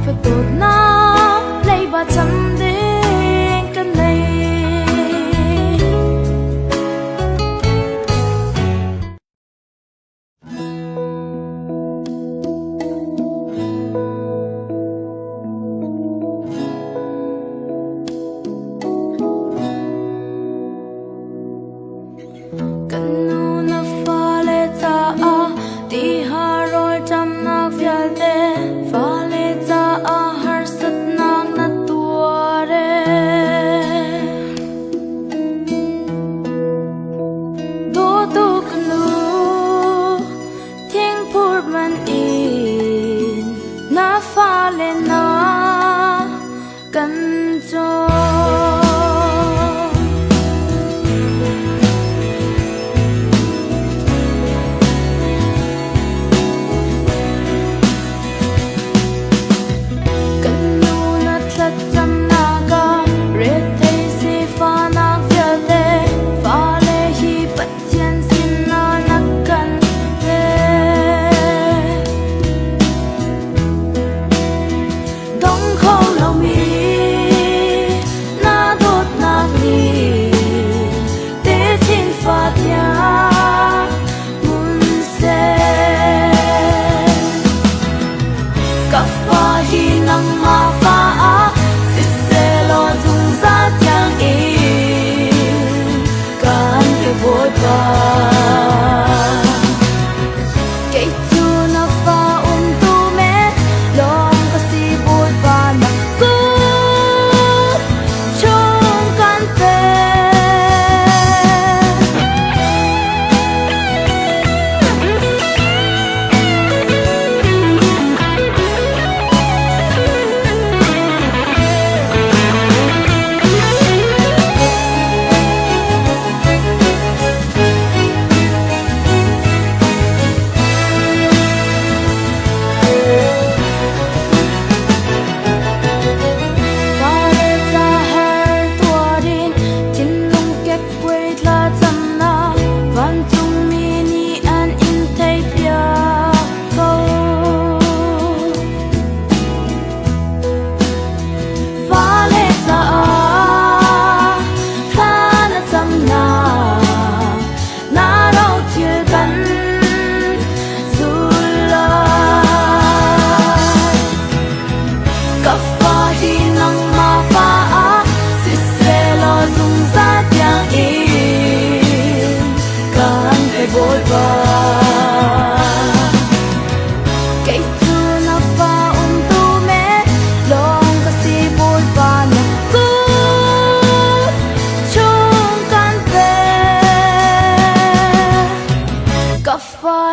phải tốt na lấy ba trăm đến cái này canu na pha le ta a ti ha roi trăm na fial te pha le ta a har sat nak na tua re do do canu thiên phur man in na pha le na kan cho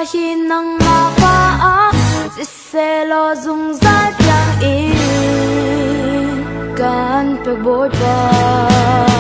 hi nang ma pha a si se lo zung za yang in kan pe boy pa